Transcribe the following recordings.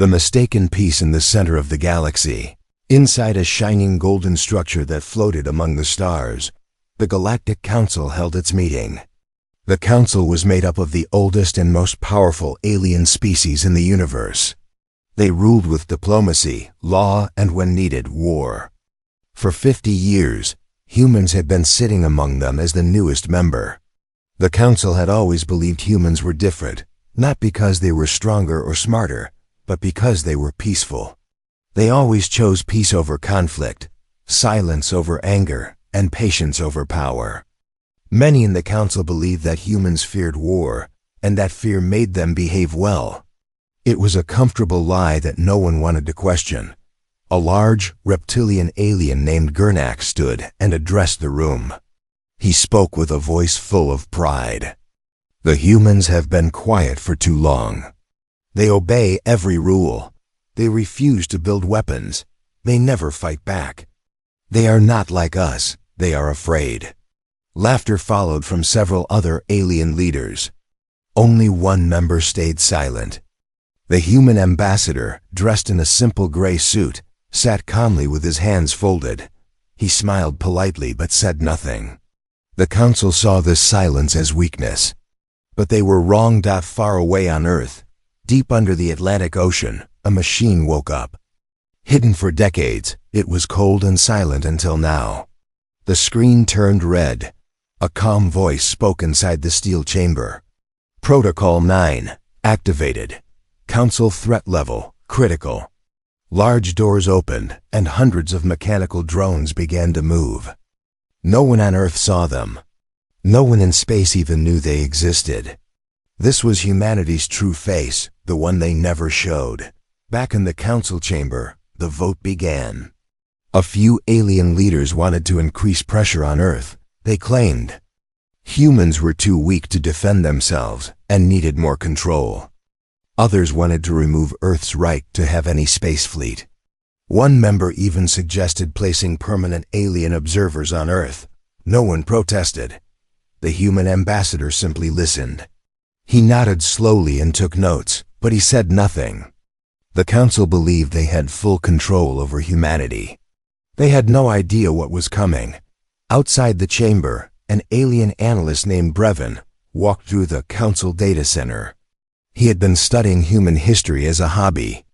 The mistaken piece in the center of the galaxy. Inside a shining golden structure that floated among the stars, the Galactic Council held its meeting. The council was made up of the oldest and most powerful alien species in the universe. They ruled with diplomacy, law, and when needed, war. For 50 years, humans had been sitting among them as the newest member. The council had always believed humans were different, not because they were stronger or smarter, but because they were peaceful. They always chose peace over conflict, silence over anger, and patience over power. Many in the council believed that humans feared war, and that fear made them behave well. It was a comfortable lie that no one wanted to question. A large, reptilian alien named Galactic stood and addressed the room. He spoke with a voice full of pride. The humans have been quiet for too long. They obey every rule. They refuse to build weapons. They never fight back. They are not like us. They are afraid. Laughter followed from several other alien leaders. Only one member stayed silent. The human ambassador, dressed in a simple gray suit, sat calmly with his hands folded. He smiled politely but said nothing. The council saw this silence as weakness. But they were wrong. Far away on Earth, deep under the Atlantic Ocean, a machine woke up. Hidden for decades, it was cold and silent until now. The screen turned red. A calm voice spoke inside the steel chamber. Protocol 9, activated. Council threat level, critical. Large doors opened, and hundreds of mechanical drones began to move. No one on Earth saw them. No one in space even knew they existed. This was humanity's true face, the one they never showed. Back in the council chamber, the vote began. A few alien leaders wanted to increase pressure on Earth. They claimed humans were too weak to defend themselves and needed more control. Others wanted to remove Earth's right to have any space fleet. One member even suggested placing permanent alien observers on Earth. No one protested. The human ambassador simply listened. He nodded slowly and took notes, but he said nothing. The council believed they had full control over humanity. They had no idea what was coming. Outside the chamber, an alien analyst named Brevin walked through the council data center. He had been studying human history as a hobby.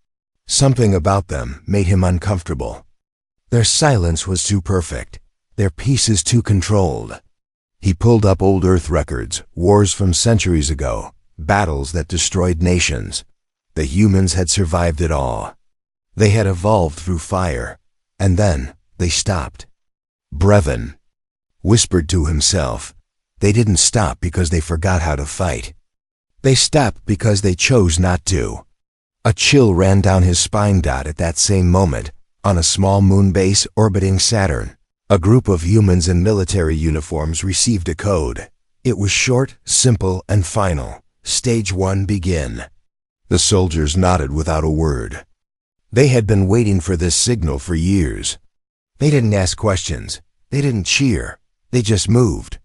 Something about them made him uncomfortable. Their silence was too perfect. Their peace is too controlled. He pulled up old Earth records, wars from centuries ago, battles that destroyed nations. The humans had survived it all. They had evolved through fire, and then they stopped. Brevin whispered to himself, they didn't stop because they forgot how to fight. They stopped because they chose not to. A chill ran down his spine. At that same moment, on a small moon base orbiting Saturn, a group of humans in military uniforms received a code. It was short, simple, and final. Stage 1, begin. The soldiers nodded without a word. They had been waiting for this signal for years. They didn't ask questions. They didn't cheer. They just moved.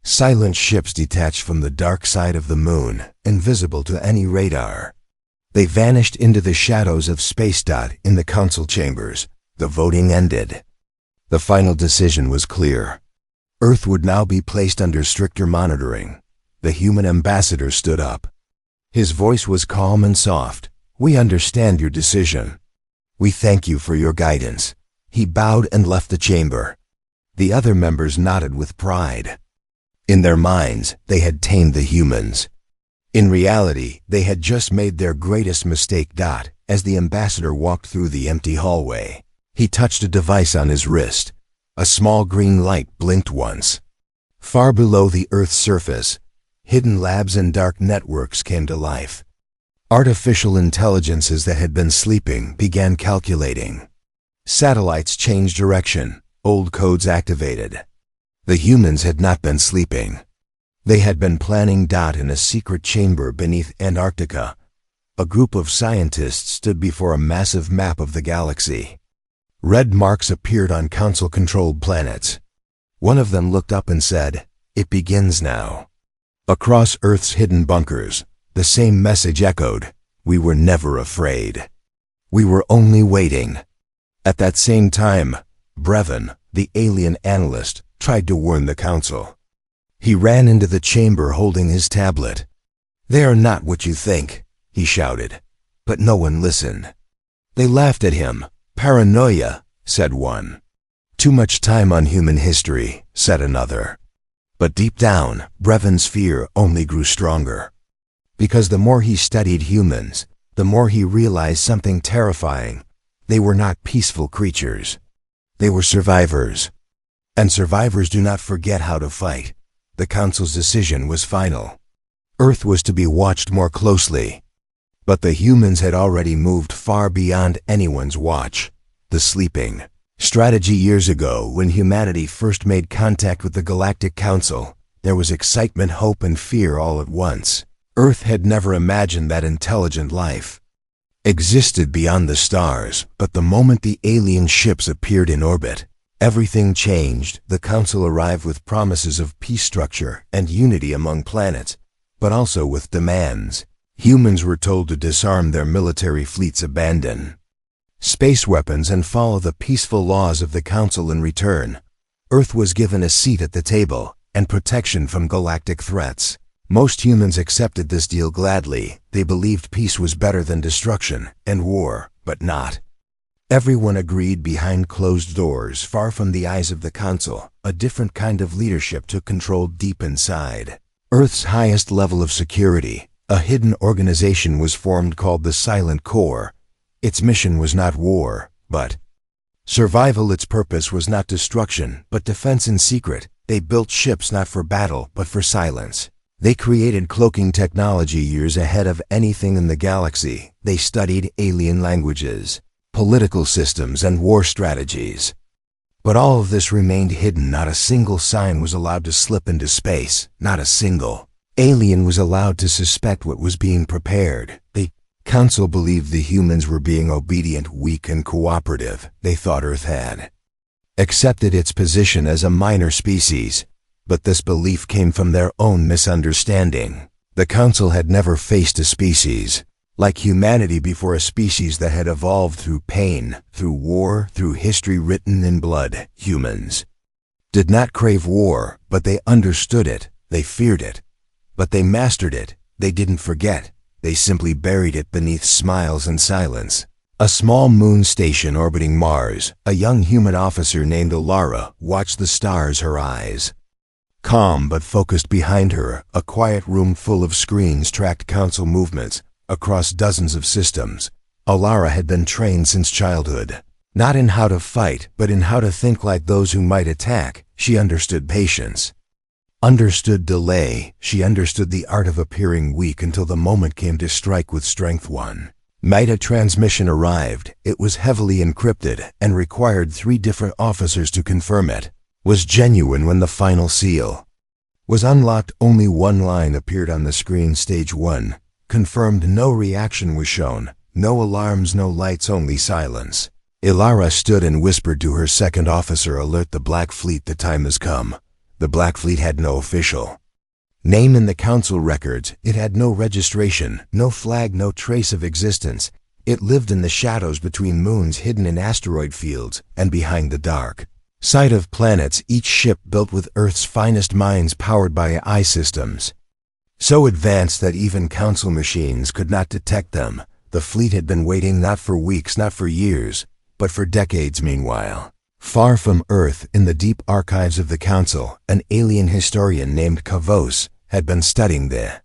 Silent ships detached from the dark side of the moon, invisible to any radar. They vanished into the shadows of space. In the council chambers, the voting ended. The final decision was clear. Earth would now be placed under stricter monitoring. The human ambassador stood up. His voice was calm and soft. We understand your decision. We thank you for your guidance. He bowed and left the chamber. The other members nodded with pride. In their minds, they had tamed the humans. In reality, they had just made their greatest mistake. As the ambassador walked through the empty hallway, he touched a device on his wrist. A small green light blinked once. Far below the Earth's surface, hidden labs and dark networks came to life. Artificial intelligences that had been sleeping began calculating. Satellites changed direction. Old codes activated. The humans had not been sleeping. They had been planning. In a secret chamber beneath Antarctica, a group of scientists stood before a massive map of the galaxy. Red marks appeared on council-controlled planets. One of them looked up and said, "It begins now." Across Earth's hidden bunkers, the same message echoed, "We were never afraid." We were only waiting. At that same time, Brevin, the alien analyst, tried to warn the council. He ran into the chamber holding his tablet. "They are not what you think," he shouted. But no one listened. They laughed at him. "Paranoia," said one. "Too much time on human history," said another. But deep down, Brevin's fear only grew stronger. Because the more he studied humans, the more he realized something terrifying. They were not peaceful creatures. They were survivors. And survivors do not forget how to fight. The council's decision was final. Earth was to be watched more closely. But the humans had already moved far beyond anyone's watch. The sleeping strategy. Years ago, when humanity first made contact with the Galactic Council, there was excitement, hope, and fear all at once. Earth had never imagined that intelligent life existed beyond the stars, but the moment the alien ships appeared in orbit, everything changed. The Council arrived with promises of peace, structure, and unity among planets, but also with demands. Humans were told to disarm their military fleets, abandon space weapons, and follow the peaceful laws of the Council. In return, Earth was given a seat at the table and protection from galactic threats. Most humans accepted this deal gladly. They believed peace was better than destruction and war, but not everyone agreed. Behind closed doors, far from the eyes of the Council, a different kind of leadership took control deep inside Earth's highest level of security. A hidden organization was formed called the Silent Corps. Its mission was not war, but survival. Its purpose was not destruction, but defense in secret. They built ships not for battle, but for silence. They created cloaking technology years ahead of anything in the galaxy. They studied alien languages, political systems, and war strategies. But all of this remained hidden. Not a single sign was allowed to slip into space. Not a single alien was allowed to suspect what was being prepared. The Council believed the humans were being obedient, weak, and cooperative. They thought Earth had accepted its position as a minor species. But this belief came from their own misunderstanding. The Council had never faced a species like humanity before, a species that had evolved through pain, through war, through history written in blood. Humans did not crave war, but they understood it. They feared it, but they mastered it. They didn't forget. They simply buried it beneath smiles and silence. A small moon station orbiting Mars, a young human officer named Alara watched the stars. Her eyes calm but focused. Behind her, a quiet room full of screens tracked Council movements across dozens of systems. Alara had been trained since childhood, not in how to fight, but in how to think like those who might attack. She understood patience, understood delay. She understood the art of appearing weak until the moment came to strike with strength. One night a transmission arrived. It was heavily encrypted and required 3 different officers to confirm it was genuine. When the final seal was unlocked, only one line appeared on the screen. Stage 1. Confirmed. No reaction was shown. No alarms, no lights, only silence. Ilara stood and whispered to her second officer, "Alert the Black Fleet, the time has come." The Black Fleet had no official name in the Council records. It had no registration, no flag, no trace of existence. It lived in the shadows between moons, hidden in asteroid fields, and behind the dark side of planets. Each ship built with Earth's finest minds, powered by AI systems so advanced that even Council machines could not detect them. The fleet had been waiting, not for weeks, not for years, but for decades. Meanwhile, far from Earth, in the deep archives of the Council, an alien historian named Kavos had been studying the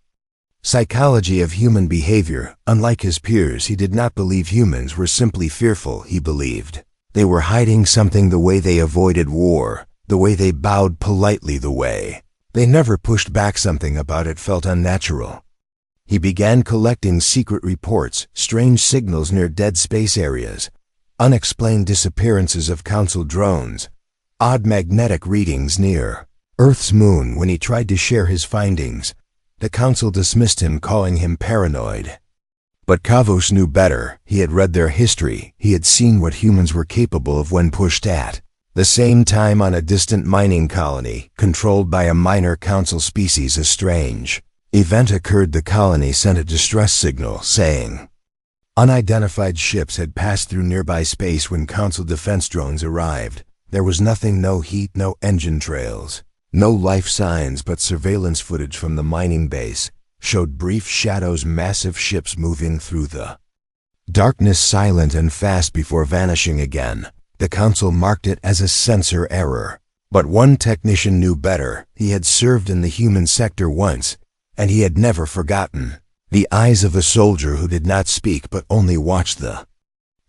psychology of human behavior. Unlike his peers, he did not believe humans were simply fearful. He believed they were hiding something. The way they avoided war, the way they bowed politely, the way they never pushed back. Something about it felt unnatural. He began collecting secret reports, strange signals near dead space areas, unexplained disappearances of Council drones, odd magnetic readings near Earth's moon. When he tried to share his findings, the Council dismissed him, calling him paranoid. But Kavos knew better. He had read their history. He had seen what humans were capable of when pushed at the same time. On a distant mining colony, controlled by a minor Council species, a strange event occurred. The colony sent a distress signal saying Unidentified ships had passed through nearby space when Council defense drones arrived. There was nothing, no heat, no engine trails, no life signs, but surveillance footage from the mining base showed brief shadows, massive ships moving through the darkness, silent and fast before vanishing again. The Council marked it as a sensor error. But one technician knew better. He had served in the human sector once, and he had never forgotten. The eyes of a soldier who did not speak but only watched. The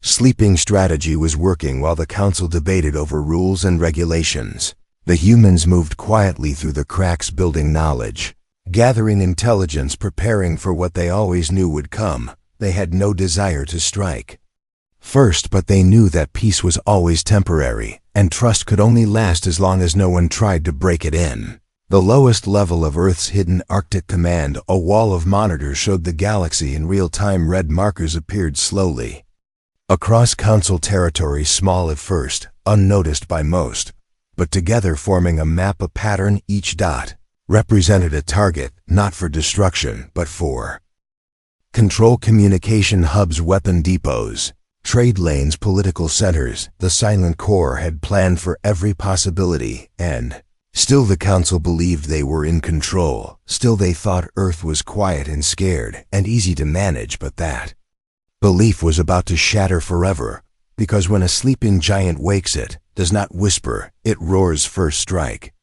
sleeping strategy was working while the Council debated over rules and regulations. The humans moved quietly through the cracks, building knowledge, gathering intelligence, preparing for what they always knew would come. They had no desire to strike first, but they knew that peace was always temporary, and trust could only last as long as no one tried to break it in. The lowest level of Earth's hidden Arctic command, a wall of monitors, showed the galaxy in real time. Red markers appeared slowly across Council territory, small at first, unnoticed by most, but together forming a map, a pattern. Each dot represented a target, not for destruction, but for control. Communication hubs, weapon depots, trade lanes, political centers. The Silent Corps had planned for every possibility, and still the Council believed they were in control. Still they thought Earth was quiet and scared and easy to manage, but that belief was about to shatter forever, because when a sleeping giant wakes, it does not whisper, it roars. First strike,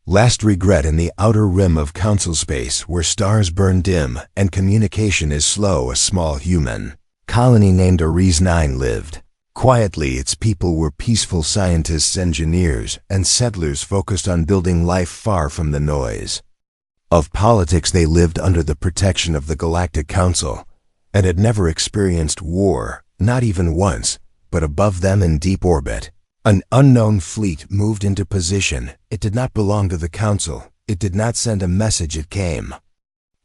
last regret. In the outer rim of Council space, where stars burn dim and communication is slow, a small human colony named Ares 9 lived quietly. Its people were peaceful scientists, engineers, and settlers focused on building life far from the noise of politics. They lived under the protection of the Galactic Council and had never experienced war, not even once. But above them, in deep orbit, an unknown fleet moved into position. It did not belong to the Council. It did not send a message. It came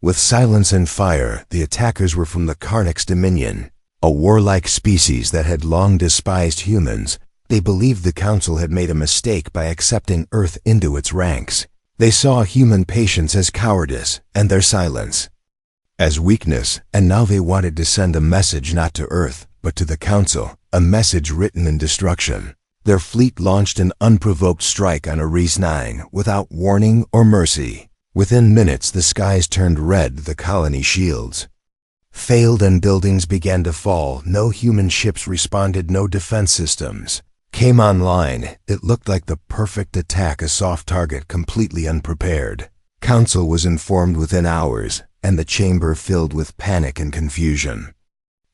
with silence and fire. The attackers were from the Karnak's dominion, a warlike species that had long despised humans. They believed the Council had made a mistake by accepting Earth into its ranks. They saw human patience as cowardice and their silence as weakness, and now they wanted to send a message, not to Earth, but to the Council, a message written in destruction. Their fleet launched an unprovoked strike on Ares 9 without warning or mercy. Within minutes, the skies turned red. The colony shields failed and buildings began to fall. No human ships responded. No defense systems came online. It looked like the perfect attack, a soft target, completely unprepared. Council was informed within hours, and the chamber filled with panic and confusion.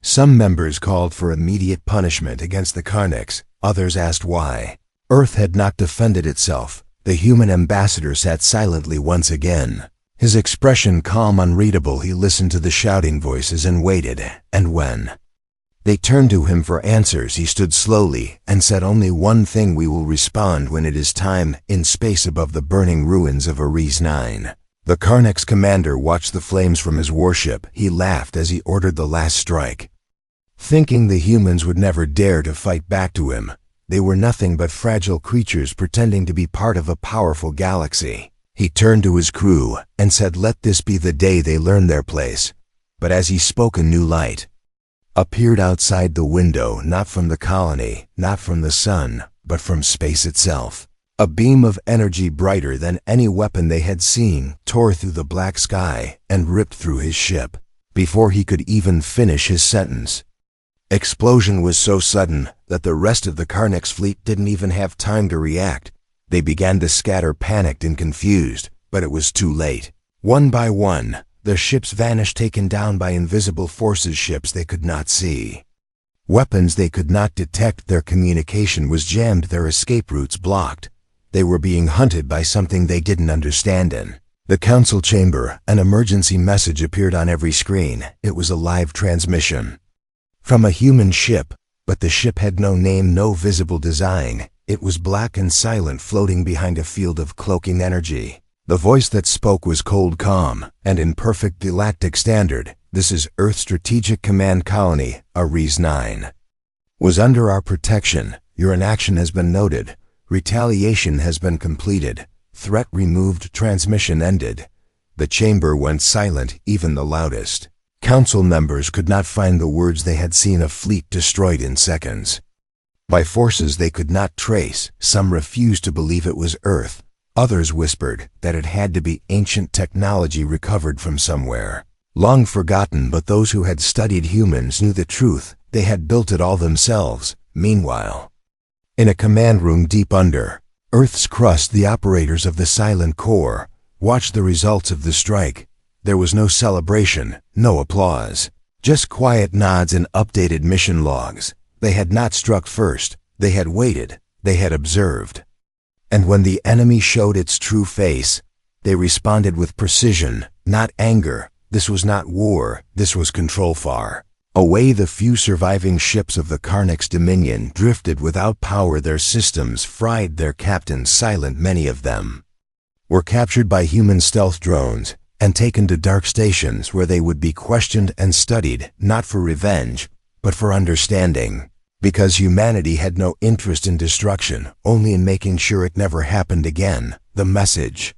Some members called for immediate punishment against the Karnaks. Others asked why Earth had not defended itself. The human ambassador sat silently once again, his expression calm, unreadable. He listened to the shouting voices and waited, and when they turned to him for answers, he stood slowly and said only one thing: we will respond when it is time. In space above the burning ruins of Ares 9, the Karnak's commander watched the flames from his warship. He laughed as he ordered the last strike, thinking the humans would never dare to fight back to him. They were nothing but fragile creatures pretending to be part of a powerful galaxy. He turned to his crew and said, let this be the day they learn their place. But as he spoke, a new light appeared outside the window, not from the colony, not from the sun, but from space itself. A beam of energy brighter than any weapon they had seen tore through the black sky and ripped through his ship. Before he could even finish his sentence, explosion was so sudden that the rest of the Karnak's fleet didn't even have time to react. They began to scatter, panicked and confused, but it was too late. One by one, the ships vanished, taken down by invisible forces, ships they could not see, weapons they could not detect. Their communication was jammed, their escape routes blocked. They were being hunted by something they didn't understand. In the Council chamber, an emergency message appeared on every screen. It was a live transmission from a human ship, but the ship had no name, no visible design. It was black and silent, floating behind a field of cloaking energy. The voice that spoke was cold, calm, and in perfect Galactic standard. This is Earth Strategic Command Colony, Ares 9. Was under our protection. Your inaction has been noted. Retaliation has been completed. Threat removed. Transmission ended. The chamber went silent, even the loudest Council members could not find the words. They had seen a fleet destroyed in seconds by forces they could not trace. Some refused to believe it was Earth. Others whispered that it had to be ancient technology recovered from somewhere long forgotten, but those who had studied humans knew the truth. They had built it all themselves. Meanwhile, in a command room deep under Earth's crust, the operators of the Silent Corps watched the results of the strike. There was no celebration, no applause, just quiet nods and updated mission logs. They had not struck first. They had waited. They had observed. And when the enemy showed its true face, they responded with precision, not anger. This was not war. This was control. Far away, the few surviving ships of the Karnak's dominion drifted without power. Their systems fried, their captains silent. Many of them were captured by human stealth drones and taken to dark stations where they would be questioned and studied, not for revenge, but for understanding. Because humanity had no interest in destruction, only in making sure it never happened again. The message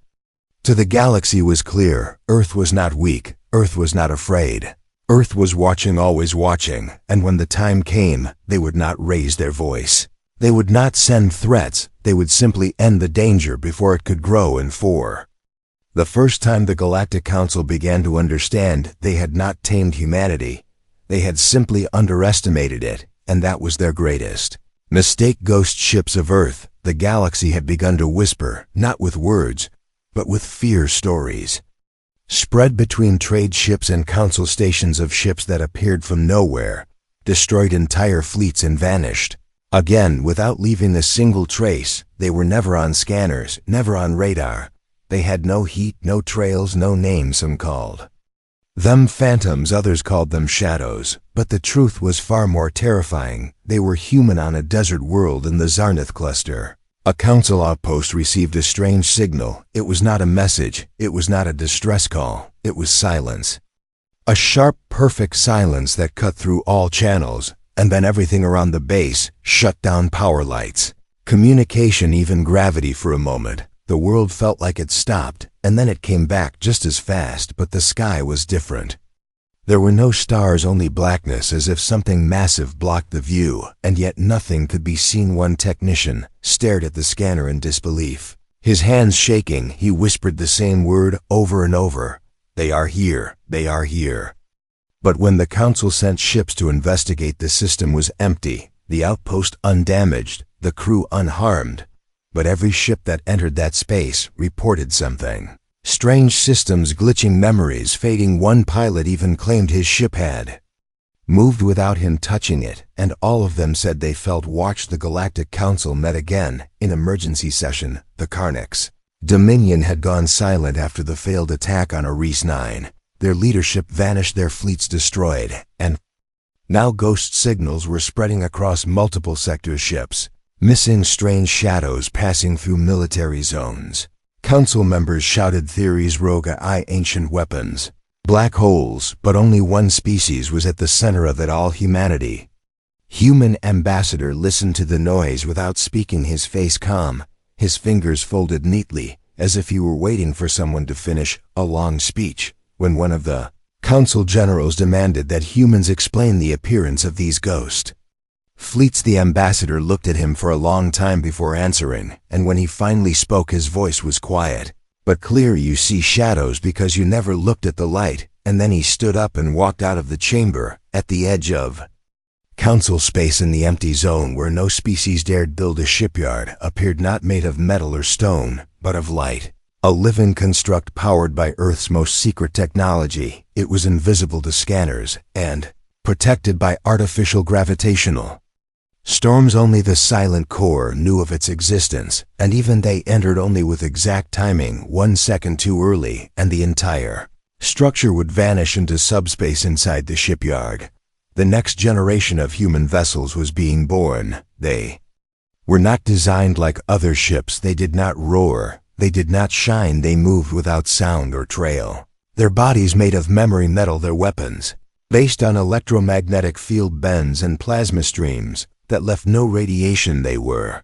to the galaxy was clear. Earth was not weak. Earth was not afraid. Earth was watching, always watching, and when the time came, they would not raise their voice. They would not send threats. They would simply end the danger before it could grow. And for the first time, the Galactic Council began to understand they had not tamed humanity. They had simply underestimated it, and that was their greatest mistake. Ghost ships of Earth. The galaxy had begun to whisper, not with words, but with fear. Stories spread between trade ships and council stations of ships that appeared from nowhere, destroyed entire fleets and vanished again without leaving a single trace. They were never on scanners, never on radar. They had no heat, no trails, no names. Some called them phantoms, others called them shadows, but the truth was far more terrifying. They were human on a desert world in the Zarnath cluster. A council outpost received a strange signal. It was not a message. It was not a distress call. It was silence. A sharp, perfect silence that cut through all channels, and then everything around the base shut down. Power, lights, communication, even gravity. For a moment, the world felt like it stopped, and then it came back just as fast, but the sky was different. There were no stars, only blackness, as if something massive blocked the view, and yet nothing could be seen. One technician stared at the scanner in disbelief. His hands shaking, he whispered the same word over and over. They are here. They are here. But when the council sent ships to investigate, the system was empty, the outpost undamaged, the crew unharmed. But every ship that entered that space reported something. Strange systems glitching, memories fading. One pilot even claimed his ship had moved without him touching it, and all of them said they felt watched. The Galactic Council met again in emergency session. The Karnak's dominion had gone silent after the failed attack on Ares 9. Their leadership vanished, their fleets destroyed, and now ghost signals were spreading across multiple sector ships. Missing, strange shadows passing through military zones. Council members shouted theories: rogue AI, ancient weapons, black holes, but only one species was at the center of it all: humanity. Human ambassador listened to the noise without speaking, his face calm, his fingers folded neatly, as if he were waiting for someone to finish a long speech. When one of the council generals demanded that humans explain the appearance of these ghost fleets, the ambassador looked at him for a long time before answering, and when he finally spoke, his voice was quiet but clear. You see shadows because you never looked at the light. And then he stood up and walked out of the chamber. At the edge of council space, in the empty zone where no species dared build a shipyard, appeared, not made of metal or stone, but of light. A living construct powered by Earth's most secret technology. It was invisible to scanners and protected by artificial gravitational storms. Only the Silent Corps knew of its existence, and even they entered only with exact timing, 1 second too early, and the entire structure would vanish into subspace inside the shipyard. The next generation of human vessels was being born. They were not designed like other ships. They did not roar. They did not shine. They moved without sound or trail. Their bodies made of memory metal, their weapons based on electromagnetic field bends and plasma streams that left no radiation. They were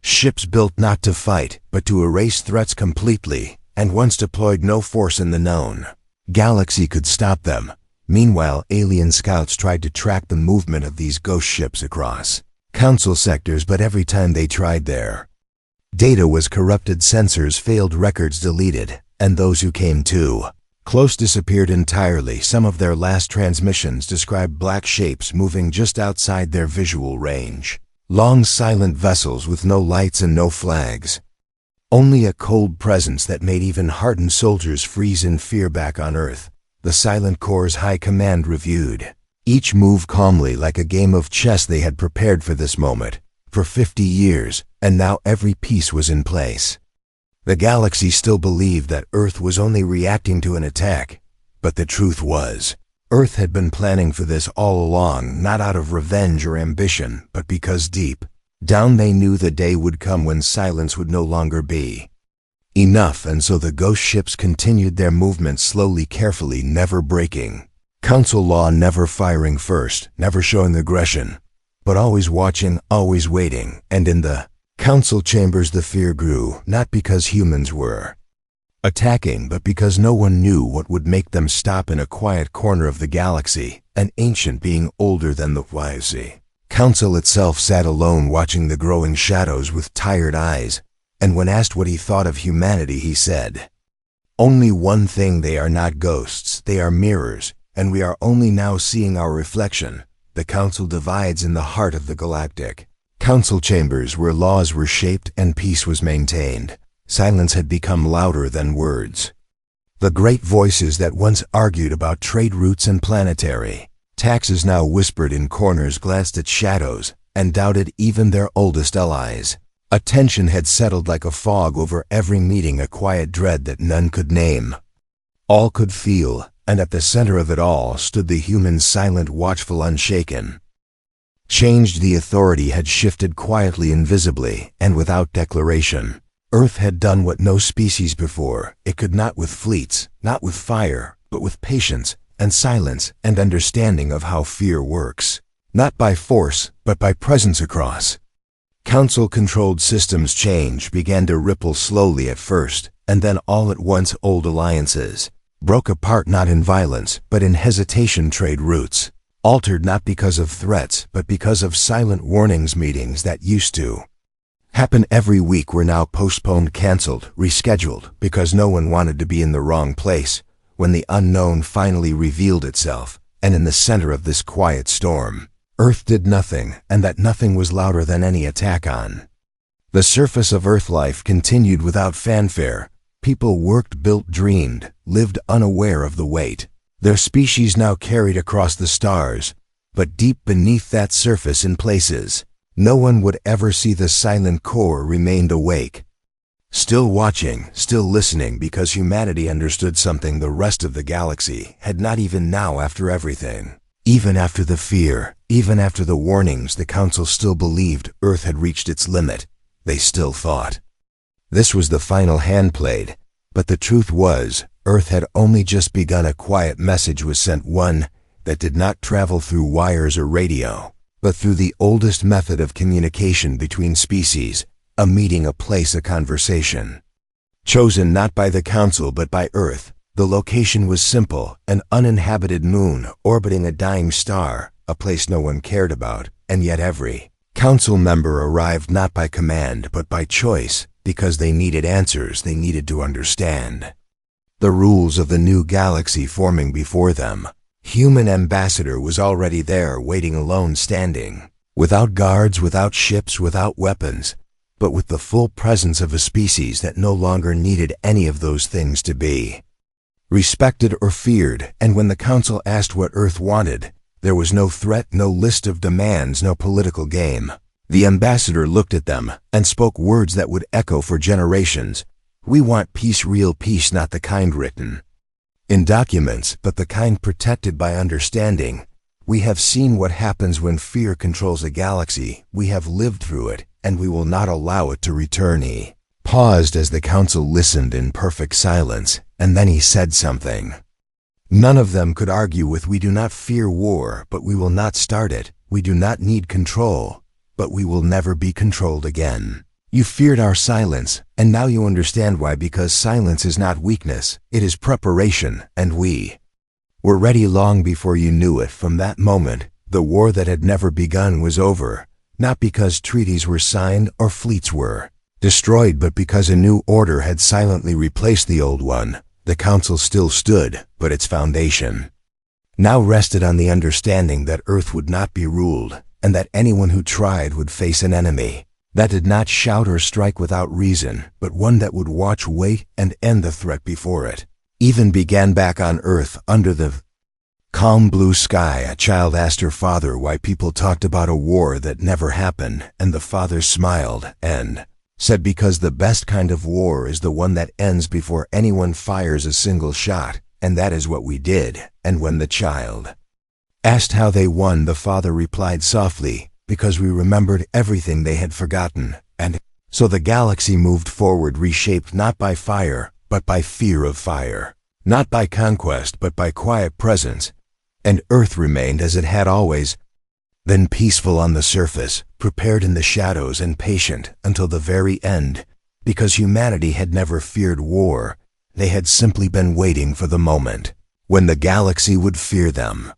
ships built not to fight, but to erase threats completely, and once deployed, no force in the known galaxy could stop them. Meanwhile, alien scouts tried to track the movement of these ghost ships across Council sectors, but every time they tried, their data was corrupted, sensors failed, records deleted, and those who came too close disappeared entirely. Some of their last transmissions described black shapes moving just outside their visual range. Long, silent vessels with no lights and no flags. Only a cold presence that made even hardened soldiers freeze in fear. Back on Earth, the Silent Corps' high command reviewed each move calmly, like a game of chess. They had prepared for this moment for 50 years, and now every piece was in place. The galaxy still believed that Earth was only reacting to an attack, but the truth was, Earth had been planning for this all along, not out of revenge or ambition, but because deep down they knew the day would come when silence would no longer be enough. And so the ghost ships continued their movement slowly, carefully, never breaking Council law, never firing first, never showing aggression, but always watching, always waiting. And in the Council chambers the fear grew, not because humans were attacking, but because no one knew what would make them stop. In a quiet corner of the galaxy, an ancient being older than the wise Council itself sat alone, watching the growing shadows with tired eyes, and when asked what he thought of humanity, he said, "Only one thing: they are not ghosts, they are mirrors, and we are only now seeing our reflection." The Council divides in the heart of the Galactic Council chambers, where laws were shaped and peace was maintained. Silence had become louder than words. The great voices that once argued about trade routes and planetary taxes now whispered in corners, glanced at shadows, and doubted even their oldest allies. A tension had settled like a fog over every meeting, a quiet dread that none could name, all could feel, and at the center of it all stood the humans, silent, watchful, unshaken. Changed, the authority had shifted quietly, invisibly, and without declaration. Earth had done what no species before. It could not with fleets, not with fire, but with patience and silence and understanding of how fear works. Not by force, but by presence. Across Council-controlled systems, change began to ripple slowly at first, and then all at once old alliances broke apart, not in violence, but in hesitation. Trade routes altered, not because of threats, but because of silent warnings. Meetings that used to happen every week were now postponed, canceled, rescheduled, because no one wanted to be in the wrong place when the unknown finally revealed itself. And in the center of this quiet storm, Earth did nothing, and that nothing was louder than any attack on the surface of Earth. Life continued without fanfare. People worked, built, dreamed, lived unaware of the weight their species now carried across the stars. But deep beneath that surface, in places no one would ever see, the Silent Corps remained awake, still watching, still listening, because humanity understood something the rest of the galaxy had not. Even now, after everything, even after the fear, even after the warnings, the Council still believed Earth had reached its limit. They still thought this was the final hand played, but the truth was, Earth had only just begun. A quiet message was sent, one that did not travel through wires or radio, but through the oldest method of communication between species: a meeting, a place, a conversation. Chosen not by the Council but by Earth. The location was simple: an uninhabited moon orbiting a dying star, a place no one cared about. And yet every Council member arrived not by command but by choice, because they needed answers. They needed to understand the rules of the new galaxy forming before them. Human ambassador was already there, waiting alone, standing, without guards, without ships, without weapons, but with the full presence of a species that no longer needed any of those things to be respected or feared. And when the Council asked what Earth wanted, there was no threat, no list of demands, no political game. The ambassador looked at them and spoke words that would echo for generations. "We want peace, real peace, not the kind written in documents, but the kind protected by understanding. We have seen what happens when fear controls a galaxy. We have lived through it, and we will not allow it to return." He paused as the Council listened in perfect silence, and then he said something none of them could argue with. "We do not fear war, but we will not start it. We do not need control, but we will never be controlled again. You feared our silence, and now you understand why, because silence is not weakness, it is preparation, and we were ready long before you knew it. From that moment, the war that had never begun was over, not because treaties were signed or fleets were destroyed, but because a new order had silently replaced the old one. The council still stood, but its foundation now rested on the understanding that Earth would not be ruled, and that anyone who tried would face an enemy that did not shout or strike without reason, but one that would watch, wait, and end the threat before it even began. Back on Earth, under the calm blue sky, a child asked her father why people talked about a war that never happened, and the father smiled and said, because the best kind of war is the one that ends before anyone fires a single shot, and that is what we did. And when the child asked how they won, the father replied softly, because we remembered everything they had forgotten. And so the galaxy moved forward, reshaped not by fire, but by fear of fire, not by conquest, but by quiet presence. And Earth remained as it had always been, peaceful on the surface, prepared in the shadows, and patient until the very end, because humanity had never feared war. They had simply been waiting for the moment when the galaxy would fear them.